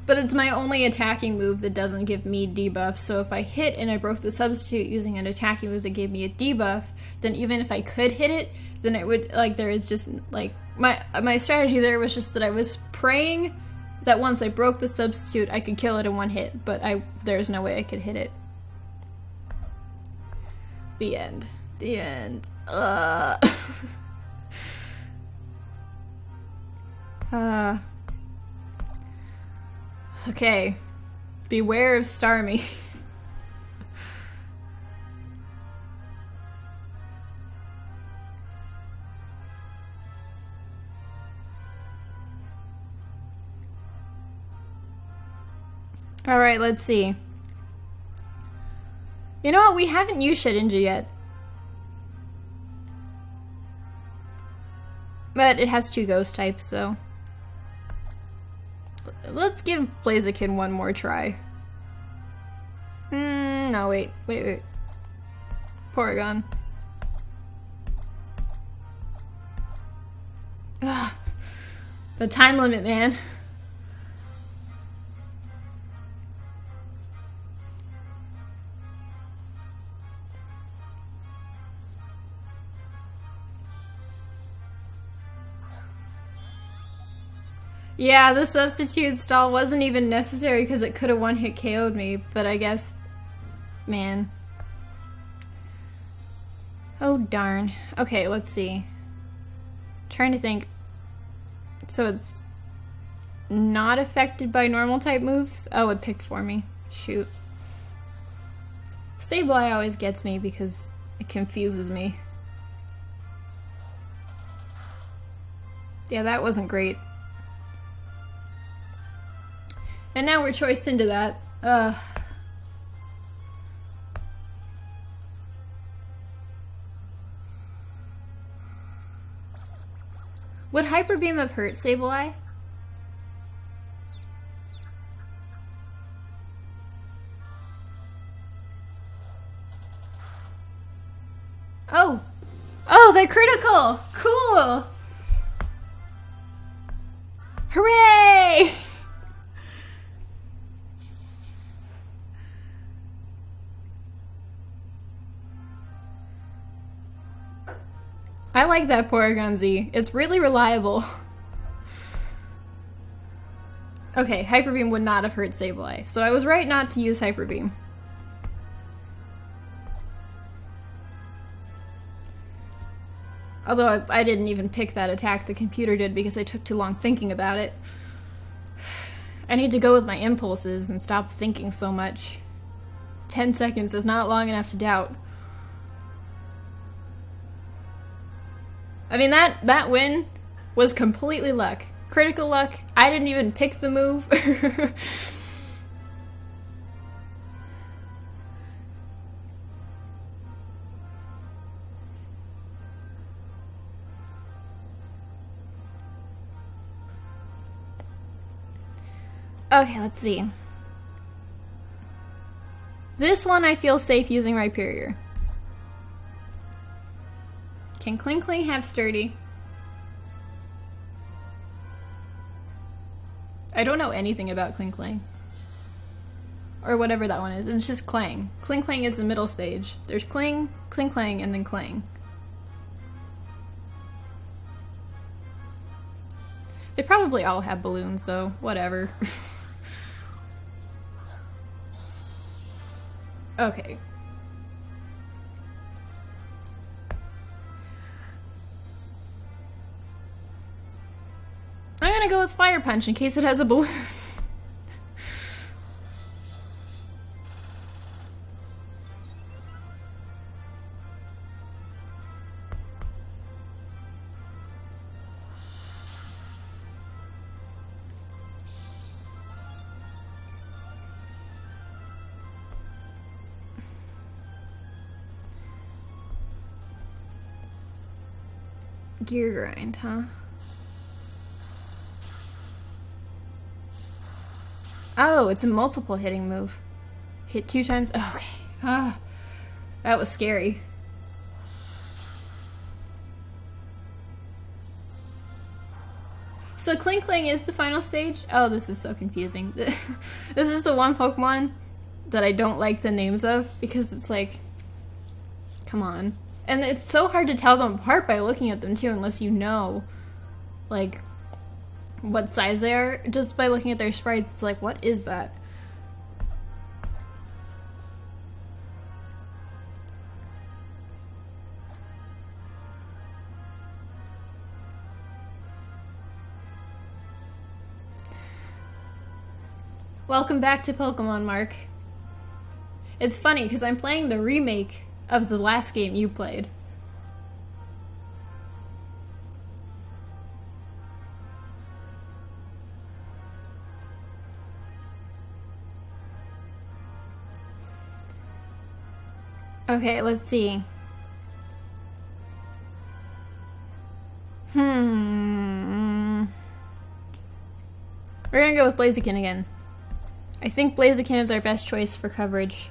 But it's my only attacking move that doesn't give me debuff, so if I hit and I broke the substitute using an attacking move that gave me a debuff, then even if I could hit it, then it would, like, there is just, like, my strategy there was just that I was praying that once I broke the substitute, I could kill it in one hit, but there's no way I could hit it. The end. The end. Okay. Beware of Starmie. Alright, let's see. You know what? We haven't used Shedinja yet. But it has 2 ghost types, so... Let's give Blaziken one more try. No, wait. Porygon. Ugh. The time limit, man. Yeah, the substitute stall wasn't even necessary because it could have one-hit KO'd me, but I guess... Man. Oh, darn. Okay, let's see. Trying to think. So it's not affected by normal type moves? Oh, it picked for me. Shoot. Sableye always gets me because it confuses me. Yeah, that wasn't great. And now we're choiced into that. Would Hyper Beam have hurt Sableye? Oh! Oh, they're critical! Cool! Hooray! I like that Porygon Z. It's really reliable. Okay, Hyper Beam would not have hurt Sableye, so I was right not to use Hyper Beam. Although I didn't even pick that attack, the computer did because I took too long thinking about it. I need to go with my impulses and stop thinking so much. 10 seconds is not long enough to doubt. I mean, that win was completely luck. Critical luck. I didn't even pick the move. Okay, let's see. This one I feel safe using Rhyperior. Can Kling Kling have Sturdy? I don't know anything about Kling Kling. Or whatever that one is. It's just Clang. Kling Klang is the middle stage. There's Kling, Kling Klang, and then Clang. They probably all have balloons though. Whatever. Okay. I'm gonna go with Fire Punch in case it has a balloon. Gear Grind, huh? Oh, it's a multiple hitting move. Hit 2 times. Oh, okay. Ah, that was scary. So Kling Kling is the final stage? Oh, this is so confusing. This is the one Pokemon that I don't like the names of because it's like, come on. And it's so hard to tell them apart by looking at them too, unless you know, like, what size they are. Just by looking at their sprites, it's like, what is that? Welcome back to Pokemon, Mark. It's funny, because I'm playing the remake of the last game you played. Okay, let's see. We're gonna go with Blaziken again. I think Blaziken is our best choice for coverage.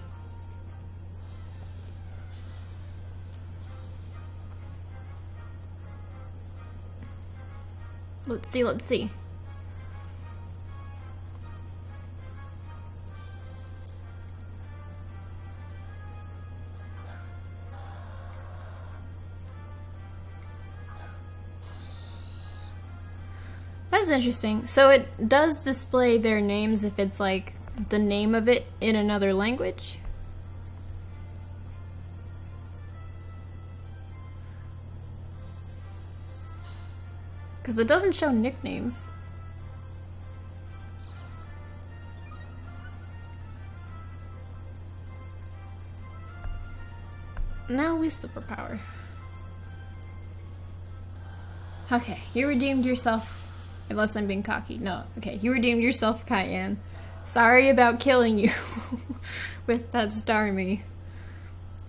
Let's see, let's see. That's interesting. So it does display their names if it's like the name of it in another language? Because it doesn't show nicknames. Now we superpower. Okay, you redeemed yourself. Unless I'm being cocky. No, okay, you redeemed yourself, Cayenne. Sorry about killing you with that Starmie.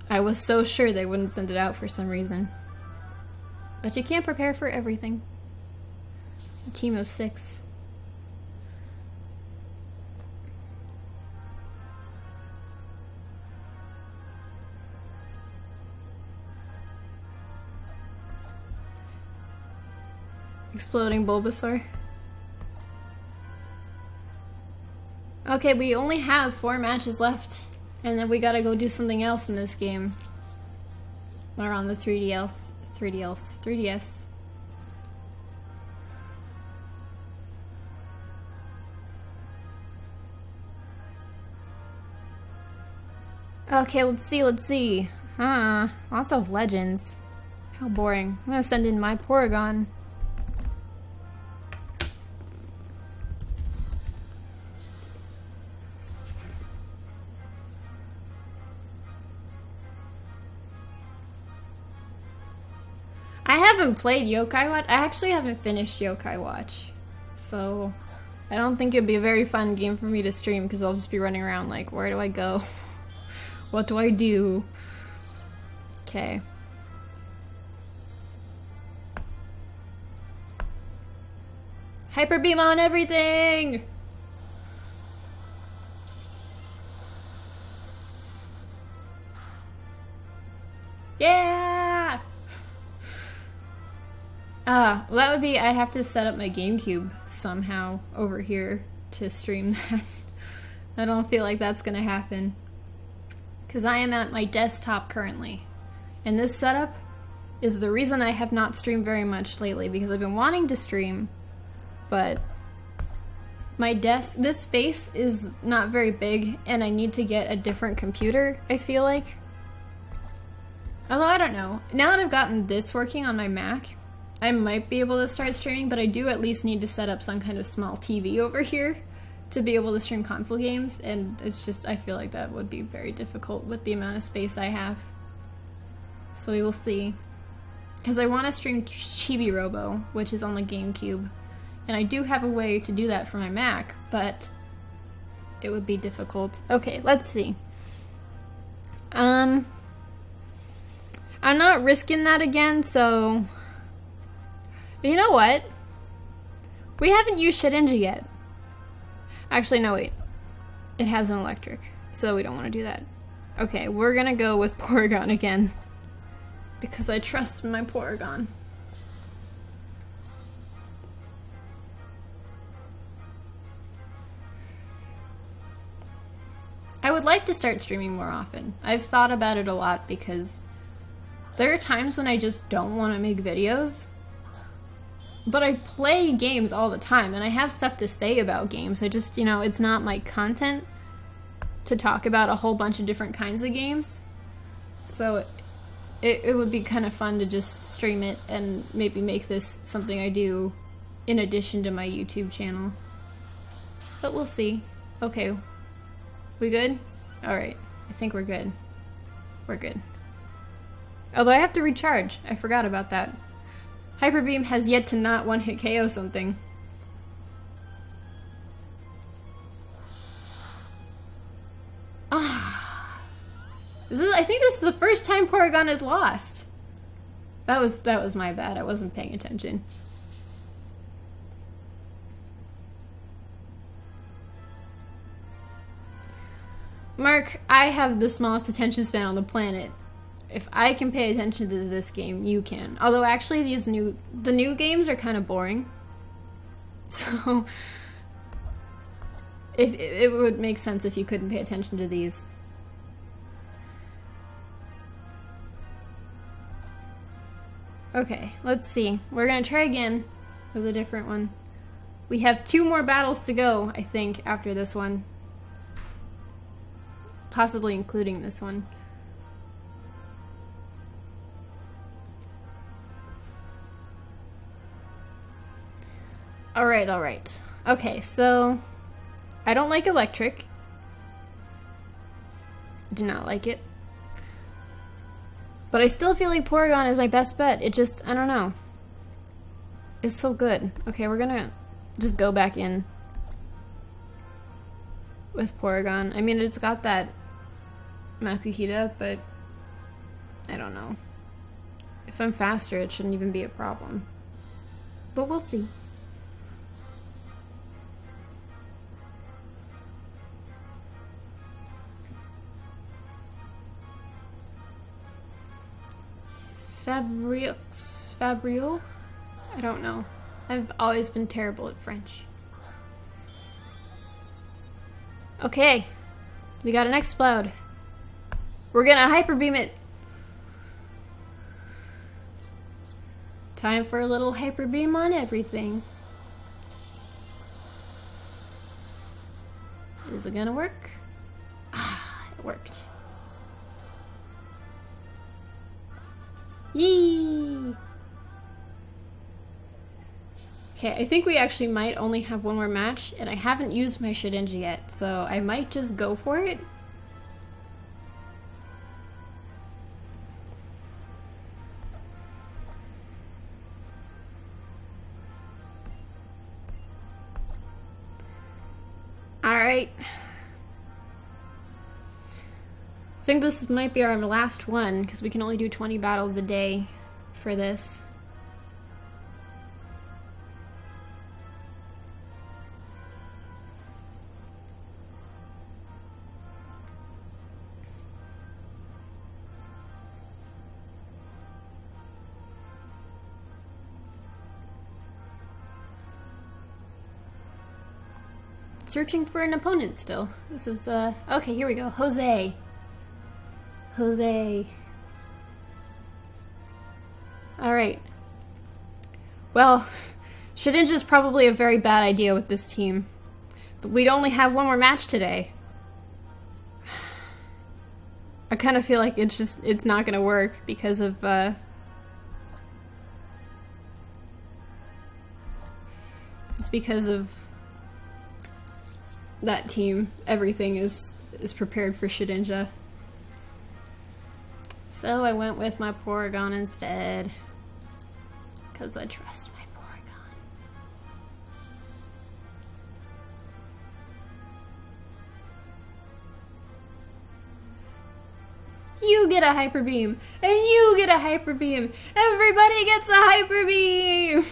I was so sure they wouldn't send it out for some reason. But you can't prepare for everything. A team of 6. Exploding Bulbasaur. Okay, we only have 4 matches left, and then we gotta go do something else in this game. Or on the 3DS. Okay, let's see. Lots of legends. How boring. I'm gonna send in my Porygon. I haven't played Yokai Watch. I actually haven't finished Yokai Watch. So, I don't think it'd be a very fun game for me to stream because I'll just be running around like, where do I go? What do I do? Okay. Hyper Beam on everything! Well, that would be, I'd have to set up my GameCube somehow over here to stream that. I don't feel like that's gonna happen. Because I am at my desktop currently. And this setup is the reason I have not streamed very much lately, because I've been wanting to stream, but my this space is not very big, and I need to get a different computer, I feel like. Although, I don't know. Now that I've gotten this working on my Mac, I might be able to start streaming, but I do at least need to set up some kind of small TV over here to be able to stream console games, and it's just, I feel like that would be very difficult with the amount of space I have. So we will see. Because I want to stream Chibi Robo, which is on the GameCube, and I do have a way to do that for my Mac, but it would be difficult. Okay, let's see. I'm not risking that again, so... You know what? We haven't used Shedinja yet. Actually, no, wait. It has an electric, so we don't want to do that. Okay, we're gonna go with Porygon again. Because I trust my Porygon. I would like to start streaming more often. I've thought about it a lot because there are times when I just don't want to make videos. But I play games all the time, and I have stuff to say about games. I just, you know, it's not my content to talk about a whole bunch of different kinds of games. So it would be kind of fun to just stream it and maybe make this something I do in addition to my YouTube channel. But we'll see. Okay. We good? Alright. I think we're good. We're good. Although I have to recharge. I forgot about that. Hyper Beam has yet to not one-hit KO something. I think this is the first time Porygon is lost. That was my bad. I wasn't paying attention. Mark, I have the smallest attention span on the planet. If I can pay attention to this game, you can. Although actually the new games are kind of boring. So if it would make sense if you couldn't pay attention to these. Okay, let's see. We're gonna try again with a different one. We have 2 more battles to go, I think, after this one. Possibly including this one. Alright, alright. Okay, so I don't like electric. Do not like it. But I still feel like Porygon is my best bet. It just, I don't know. It's so good. Okay, we're gonna just go back in with Porygon. I mean, it's got that Makuhita, but I don't know. If I'm faster, it shouldn't even be a problem. But we'll see. Fabrio? I don't know. I've always been terrible at French. Okay. We got an Explode. We're gonna Hyper Beam it. Time for a little Hyper Beam on everything. Is it gonna work? Ah, it worked. Yee! Okay, I think we actually might only have one more match, and I haven't used my Shedinja yet, so I might just go for it. Alright. I think this might be our last one, because we can only do 20 battles a day for this. searching for an opponent still. This is, okay, here we go. Jose. Jose. Alright. Well, Shedinja's probably a very bad idea with this team. But we'd only have one more match today. I kind of feel like it's not gonna work because of, just because of that team. Everything is prepared for Shedinja. So I went with my Porygon instead. Because I trust my Porygon. You get a Hyper Beam! And you get a Hyper Beam! Everybody gets a Hyper Beam!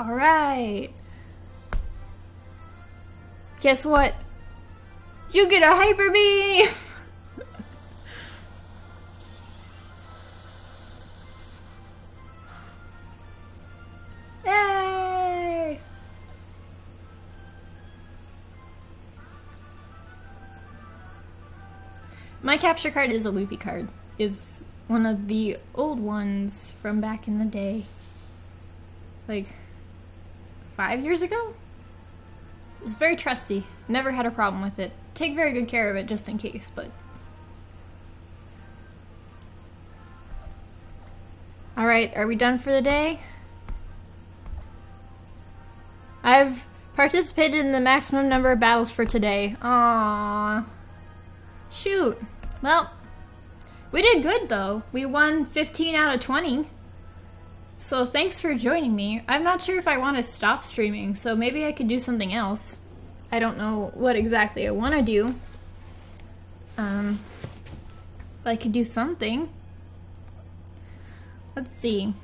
Alright. Guess what? You get a Hyper Beam! Yay! My capture card is a loopy card. It's one of the old ones from back in the day. Like 5 years ago? It's very trusty. Never had a problem with it. Take very good care of it just in case, but... Alright, are we done for the day? I've participated in the maximum number of battles for today. Aww. Shoot. Well, we did good though. We won 15 out of 20. So thanks for joining me. I'm not sure if I want to stop streaming, so maybe I could do something else. I don't know what exactly I want to do. But I could do something. Let's see.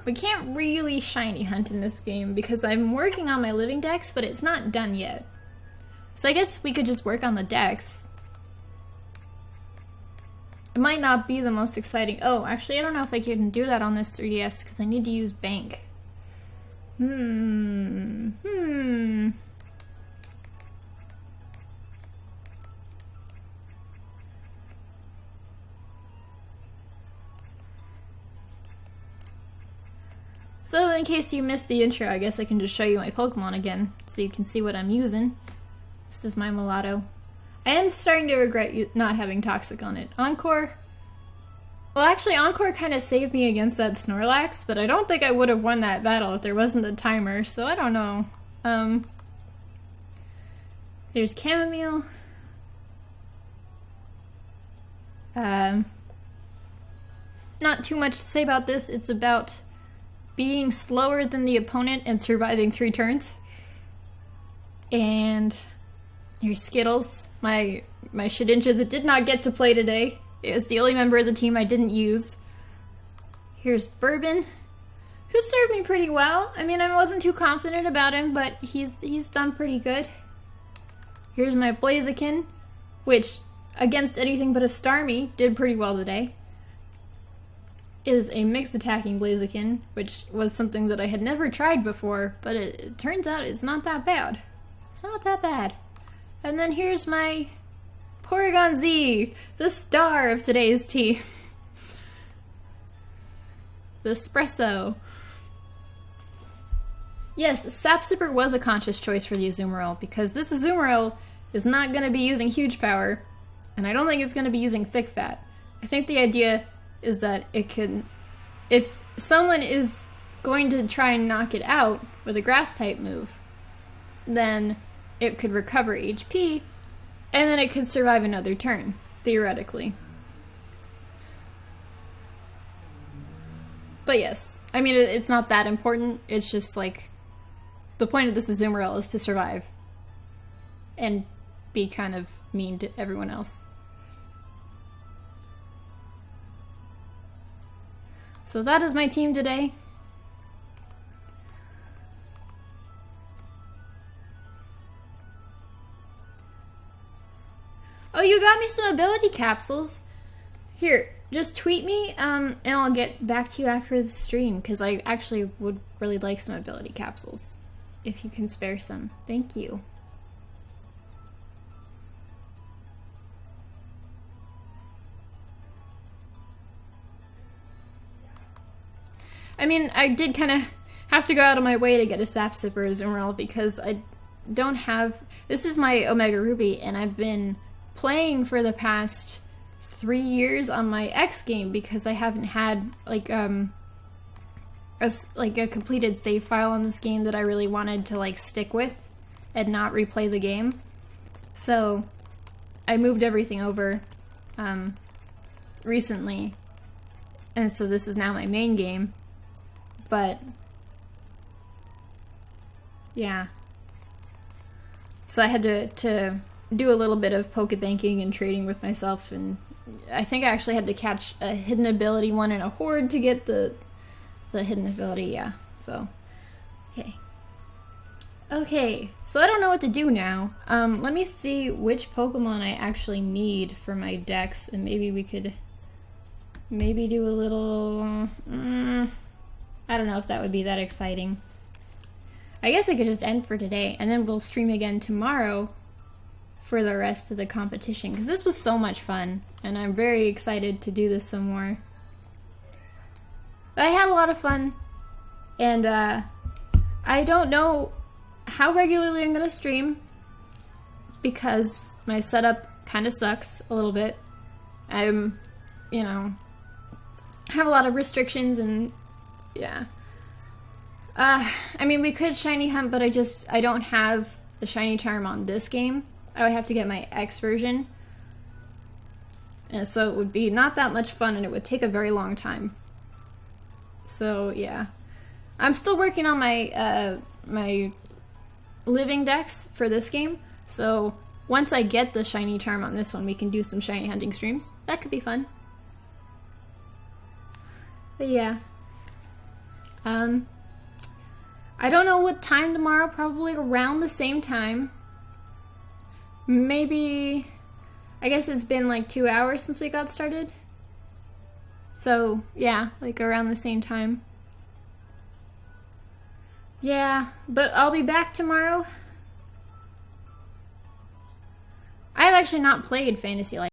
We can't really shiny hunt in this game because I'm working on my living dex, but it's not done yet. So I guess we could just work on the dex. It might not be the most exciting. Oh, actually, I don't know if I can do that on this 3DS because I need to use bank. So in case you missed the intro, I guess I can just show you my Pokemon again so you can see what I'm using. This is my Mulatto. I am starting to regret not having Toxic on it. Encore? Well, actually, Encore kind of saved me against that Snorlax, but I don't think I would have won that battle if there wasn't a timer, so I don't know. There's Chamomile. Not too much to say about this. It's about being slower than the opponent and surviving 3 turns. And here's Skittles, my Shedinja that did not get to play today. It was the only member of the team I didn't use. Here's Bourbon, who served me pretty well. I mean, I wasn't too confident about him, but he's done pretty good. Here's my Blaziken, which, against anything but a Starmie, did pretty well today. Is a mixed attacking Blaziken, which was something that I had never tried before, but it turns out it's not that bad. It's not that bad. And then here's my Porygon Z, the star of today's team. The Espresso. Yes, Sap Sipper was a conscious choice for the Azumarill, because this Azumarill is not going to be using huge power, and I don't think it's going to be using thick fat. I think the idea is that it can, if someone is going to try and knock it out with a grass type move, then it could recover HP, and then it could survive another turn, theoretically. But yes, I mean, it's not that important. It's just like, the point of this Azumarill is to survive and be kind of mean to everyone else. So that is my team today. Oh, you got me some ability capsules. Here, just tweet me, and I'll get back to you after the stream, because I actually would really like some ability capsules. If you can spare some. Thank you. I mean, I did kind of have to go out of my way to get a Sap Sipper Azumarill because I don't have... This is my Omega Ruby, and I've been playing for the past 3 years on my X game because I haven't had, like, a completed save file on this game that I really wanted to, like, stick with and not replay the game. So, I moved everything over, recently, and so this is now my main game. But, yeah. So I had to do a little bit of Pokebanking and trading with myself, and I think I actually had to catch a hidden ability one in a horde to get the hidden ability, yeah. So, okay. Okay, so I don't know what to do now. Let me see which Pokemon I actually need for my dex, and maybe we could maybe do a little... I don't know if that would be that exciting. I guess I could just end for today, and then we'll stream again tomorrow for the rest of the competition, because this was so much fun, and I'm very excited to do this some more. But I had a lot of fun, and I don't know how regularly I'm going to stream, because my setup kind of sucks a little bit. I'm, you know, have a lot of restrictions, and yeah. I mean, we could shiny hunt, but I don't have the shiny charm on this game. I would have to get my X version. And so it would be not that much fun, and it would take a very long time. So, yeah. I'm still working on my, my living dex for this game. So, once I get the shiny charm on this one, we can do some shiny hunting streams. That could be fun. But yeah. I don't know what time tomorrow, probably around the same time. Maybe, I guess it's been like 2 hours since we got started. So, yeah, like around the same time. Yeah, but I'll be back tomorrow. I've actually not played Fantasy Life.